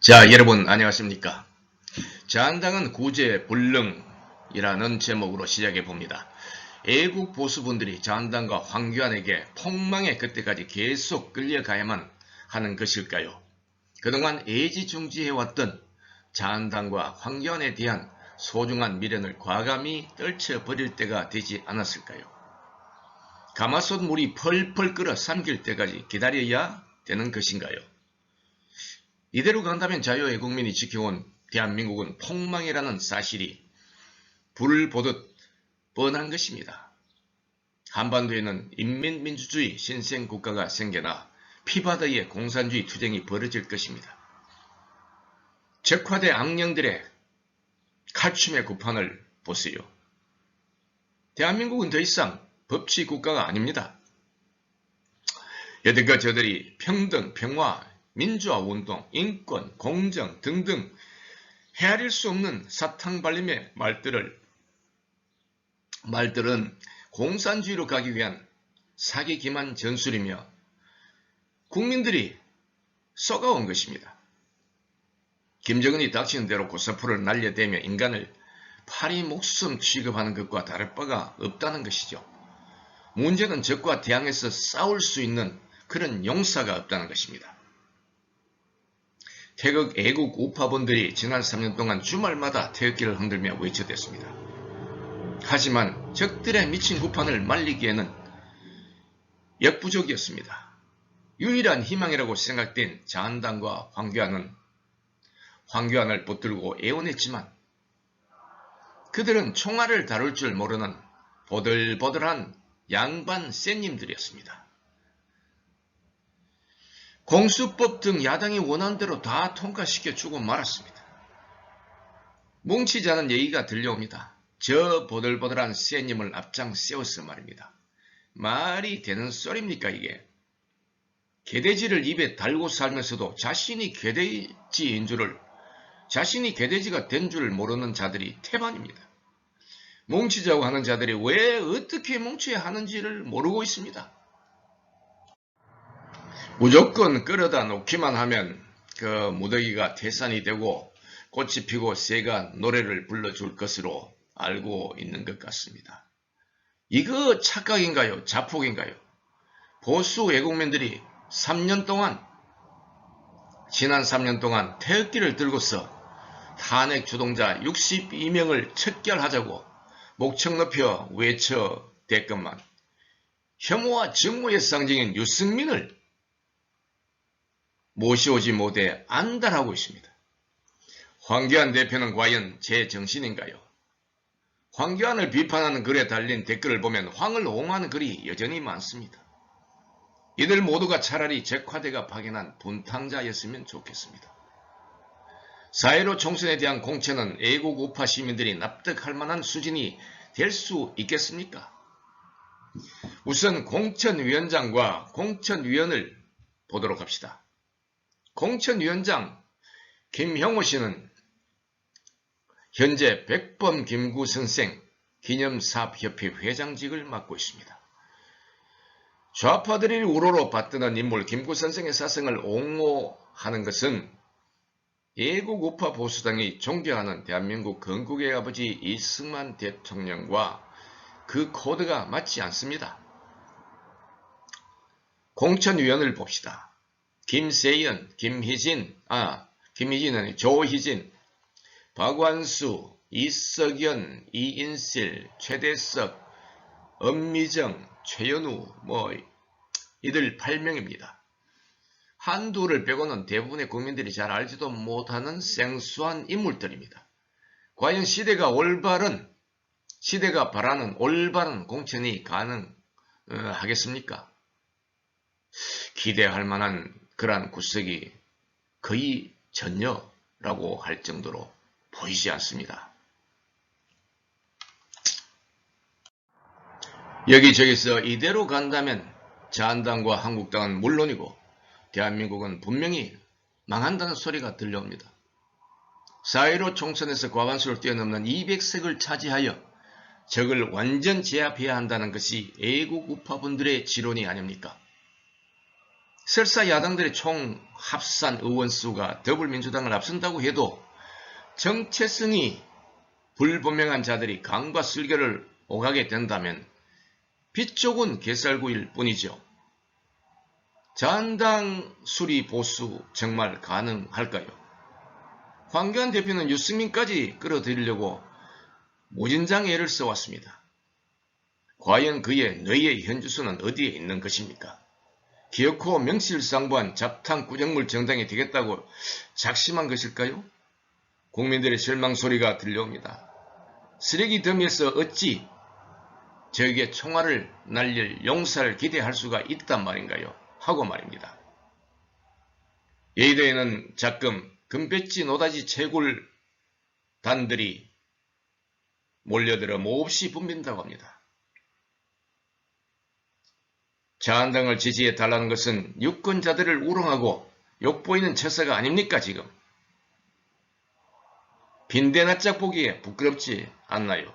자, 여러분 안녕하십니까? 자한당은 구제불능이라는 제목으로 시작해 봅니다. 애국 보수분들이 자한당과 황교안에게 폭망의 끝에까지 계속 끌려가야만 하는 것일까요? 그동안 애지중지해왔던 자한당과 황교안에 대한 소중한 미련을 과감히 떨쳐버릴 때가 되지 않았을까요? 가마솥 물이 펄펄 끓어 삼킬 때까지 기다려야 되는 것인가요? 이대로 간다면 자유애국민이 지켜온 대한민국은 폭망이라는 사실이 불을 보듯 뻔한 것입니다. 한반도에는 인민민주주의 신생국가가 생겨나 피바다의 공산주의 투쟁이 벌어질 것입니다. 적화대 악령들의 칼춤의 구판을 보세요. 대한민국은 더 이상 법치국가가 아닙니다. 여태껏 저들이 평등, 평화, 민주화운동, 인권, 공정 등등 헤아릴 수 없는 사탕발림의 말들은 공산주의로 가기 위한 사기 기만 전술이며 국민들이 썩어온 것입니다. 김정은이 닥치는 대로 고사포를 날려대며 인간을 파리 목숨 취급하는 것과 다를 바가 없다는 것이죠. 문제는 적과 대항해서 싸울 수 있는 그런 용사가 없다는 것입니다. 태극 애국 우파분들이 지난 3년 동안 주말마다 태극기를 흔들며 외쳐댔습니다. 하지만 적들의 미친 구판을 말리기에는 역부족이었습니다. 유일한 희망이라고 생각된 자한당과 황교안을 붙들고 애원했지만 그들은 총알을 다룰 줄 모르는 보들보들한 양반 쌤님들이었습니다. 공수법 등 야당이 원하는 대로 다 통과시켜주고 말았습니다. 뭉치지 않은 얘기가 들려옵니다. 저 보들보들한 쌤님을 앞장 세워서 말입니다. 말이 되는 소리입니까 이게? 개돼지를 입에 달고 살면서도 자신이 개돼지가 된 줄 모르는 자들이 태반입니다. 뭉치자고 하는 자들이 왜 어떻게 뭉쳐야 하는지를 모르고 있습니다. 무조건 끌어다 놓기만 하면 그 무더기가 태산이 되고 꽃이 피고 새가 노래를 불러줄 것으로 알고 있는 것 같습니다. 이거 착각인가요? 자폭인가요? 보수 애국민들이 지난 3년 동안 태극기를 들고서 탄핵 주동자 62명을 척결하자고 목청 높여 외쳐댔건만 혐오와 증오의 상징인 유승민을 모셔오지 못해 안달하고 있습니다. 황교안 대표는 과연 제 정신인가요? 황교안을 비판하는 글에 달린 댓글을 보면 황을 옹호하는 글이 여전히 많습니다. 이들 모두가 차라리 적화대가 파견한 분탕자였으면 좋겠습니다. 4.15 총선에 대한 공천은 애국 우파 시민들이 납득할 만한 수준이 될 수 있겠습니까? 우선 공천위원장과 공천위원을 보도록 합시다. 공천위원장 김형호 씨는 현재 백범 김구 선생 기념사업협회 회장직을 맡고 있습니다. 좌파들이 우러러 받드는 인물 김구 선생의 사성을 옹호하는 것은 애국 우파 보수당이 존경하는 대한민국 건국의 아버지 이승만 대통령과 그 코드가 맞지 않습니다. 공천위원을 봅시다. 김세연, 조희진, 박완수, 이석연, 이인실, 최대석, 엄미정, 최연우 이들 8명입니다. 한두를 빼고는 대부분의 국민들이 잘 알지도 못하는 생소한 인물들입니다. 과연 시대가 바라는 올바른 공천이 가능하겠습니까? 기대할 만한 그러한 구석이 거의 전혀라고 할 정도로 보이지 않습니다. 여기저기서 이대로 간다면 자한당과 한국당은 물론이고 대한민국은 분명히 망한다는 소리가 들려옵니다. 4.15 총선에서 과반수를 뛰어넘는 200석을 차지하여 적을 완전 제압해야 한다는 것이 애국 우파분들의 지론이 아닙니까? 설사 야당들의 총 합산 의원수가 더불민주당을 앞선다고 해도 정체성이 불분명한 자들이 강과 슬개를 오가게 된다면 빚쪽은 개살구일 뿐이죠. 자한당 수리 보수 정말 가능할까요? 황교안 대표는 유승민까지 끌어들이려고 무진장 애를 써왔습니다. 과연 그의 뇌의 현주소는 어디에 있는 것입니까? 기어코 명실상부한 잡탕꾸정물 정당이 되겠다고 작심한 것일까요? 국민들의 실망 소리가 들려옵니다. 쓰레기 더미에서 어찌 저에게 총알을 날릴 용사를 기대할 수가 있단 말인가요? 하고 말입니다. 여의도에는 자금, 금배지, 노다지, 채굴단들이 몰려들어 몹시 붐빈다고 합니다. 자한당을 지지해달라는 것은 유권자들을 우롱하고 욕보이는 처사가 아닙니까 지금? 빈대낯짝 보기에 부끄럽지 않나요?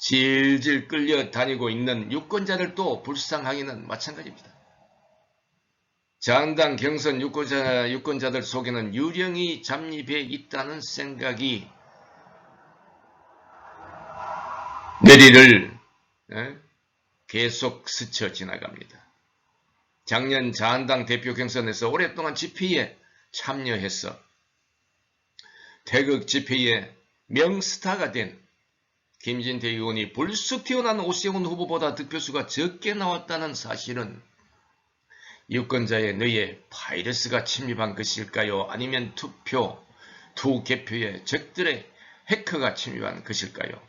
질질 끌려다니고 있는 유권자들도 불쌍하기는 마찬가지입니다. 자한당 경선 유권자들 속에는 유령이 잠입해 있다는 생각이 내리를 계속 스쳐 지나갑니다. 작년 자한당 대표 경선에서 오랫동안 집회에 참여해서 태극 집회의 명스타가 된 김진태 의원이 불쑥 튀어나온 오세훈 후보보다 득표수가 적게 나왔다는 사실은 유권자의 뇌에 바이러스가 침입한 것일까요? 아니면 투개표에 적들의 해커가 침입한 것일까요?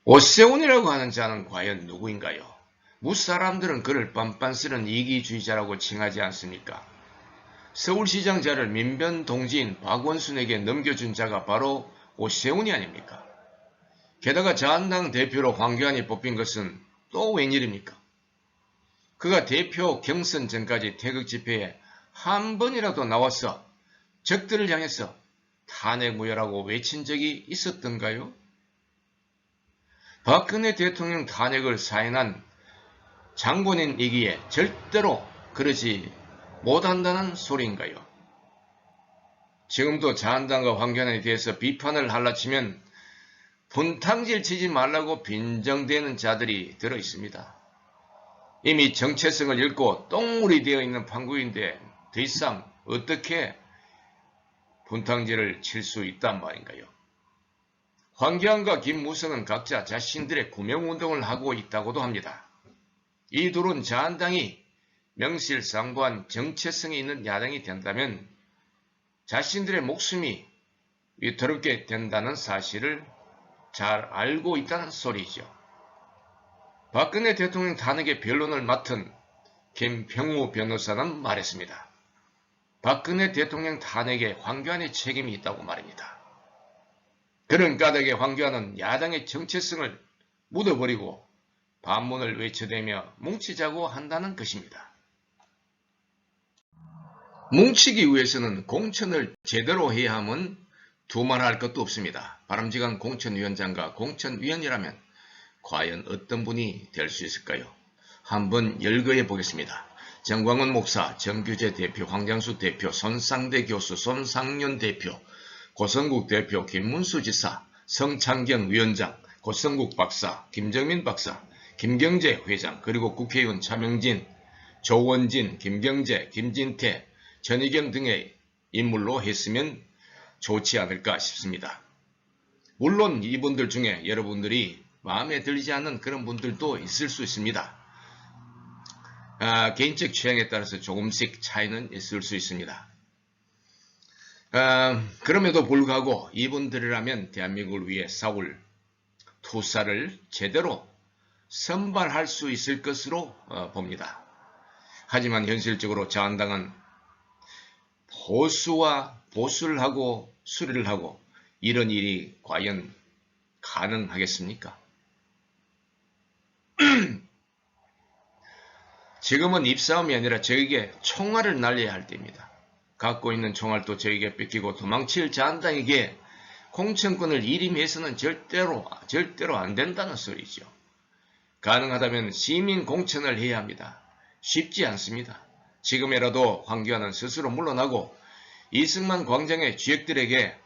오세훈이라고 하는 자는 과연 누구인가요? 무사람들은 그를 빤빤스런 이기주의자라고 칭하지 않습니까? 서울시장자를 민변 동지인 박원순에게 넘겨준 자가 바로 오세훈이 아닙니까? 게다가 자한당 대표로 황교안이 뽑힌 것은 또 웬일입니까? 그가 대표 경선 전까지 태극 집회에 한 번이라도 나와서 적들을 향해서 탄핵 무효라고 외친 적이 있었던가요? 박근혜 대통령 탄핵을 사인한 장본인이기에 절대로 그러지 못한다는 소리인가요? 지금도 자한당과 황교안에 대해서 비판을 할라치면 분탕질 치지 말라고 빈정대는 자들이 들어있습니다. 이미 정체성을 잃고 똥물이 되어 있는 판국인데 더 이상 어떻게 분탕질을 칠 수 있단 말인가요? 황교안과 김무성은 각자 자신들의 구명운동을 하고 있다고도 합니다. 이 둘은 자한당이 명실상부한 정체성이 있는 야당이 된다면 자신들의 목숨이 위태롭게 된다는 사실을 잘 알고 있다는 소리죠. 박근혜 대통령 탄핵의 변론을 맡은 김평우 변호사는 말했습니다. 박근혜 대통령 탄핵에 황교안의 책임이 있다고 말입니다. 그런 까닭에 황교안은 야당의 정체성을 묻어버리고 반문을 외쳐대며 뭉치자고 한다는 것입니다. 뭉치기 위해서는 공천을 제대로 해야 함은 두말할 것도 없습니다. 바람직한 공천위원장과 공천위원이라면 과연 어떤 분이 될 수 있을까요? 한번 열거해 보겠습니다. 정광훈 목사, 정규재 대표, 황장수 대표, 손상대 교수, 손상윤 대표, 고성국 대표, 김문수 지사, 성창경 위원장, 고성국 박사, 김정민 박사, 김경재 회장, 그리고 국회의원 차명진, 조원진, 김경재, 김진태, 전희경 등의 인물로 했으면 좋지 않을까 싶습니다. 물론 이분들 중에 여러분들이 마음에 들지 않는 그런 분들도 있을 수 있습니다. 개인적 취향에 따라서 조금씩 차이는 있을 수 있습니다. 그럼에도 불구하고 이분들이라면 대한민국을 위해 싸울 투사를 제대로 선발할 수 있을 것으로 봅니다. 하지만 현실적으로 자한당은 보수를 하고 수리를 하고 이런 일이 과연 가능하겠습니까? 지금은 입싸움이 아니라 저에게 총알을 날려야 할 때입니다. 갖고 있는 총알도 저에게 뺏기고 도망칠 자한당에게 공천권을 일임해서는 절대로 안 된다는 소리죠. 가능하다면 시민 공천을 해야 합니다. 쉽지 않습니다. 지금이라도 황교안은 스스로 물러나고 이승만 광장의 쥐역들에게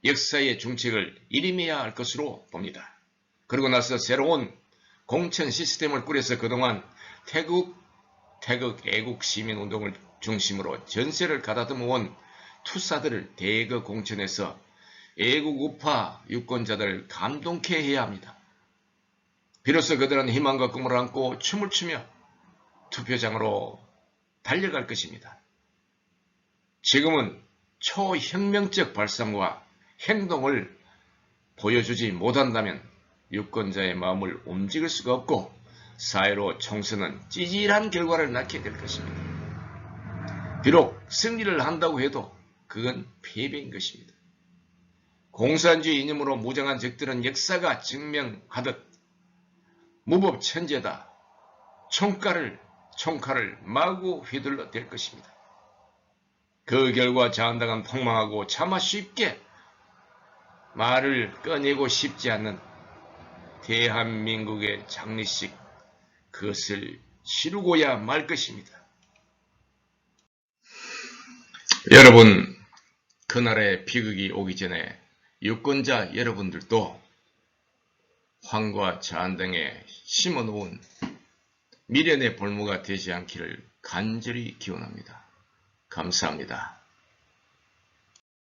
역사의 중책을 일임해야 할 것으로 봅니다. 그러고 나서 새로운 공천 시스템을 꾸려서 그동안 태극 애국 시민운동을 중심으로 전세를 가다듬어온 투사들을 대거 공천해서 애국 우파 유권자들을 감동케 해야 합니다. 비로소 그들은 희망과 꿈을 안고 춤을 추며 투표장으로 달려갈 것입니다. 지금은 초혁명적 발상과 행동을 보여주지 못한다면 유권자의 마음을 움직일 수가 없고 사회로 총선은 찌질한 결과를 낳게 될 것입니다. 비록 승리를 한다고 해도 그건 패배인 것입니다. 공산주의 이념으로 무장한 적들은 역사가 증명하듯 무법천재다. 총칼을 마구 휘둘러 댈 것입니다. 그 결과 자한당은 폭망하고 차마 쉽게 말을 꺼내고 싶지 않는 대한민국의 장례식, 그것을 치르고야 말 것입니다. 여러분, 그날의 비극이 오기 전에 유권자 여러분들도 황과 자한당에 심어놓은 미련의 볼모가 되지 않기를 간절히 기원합니다. 감사합니다.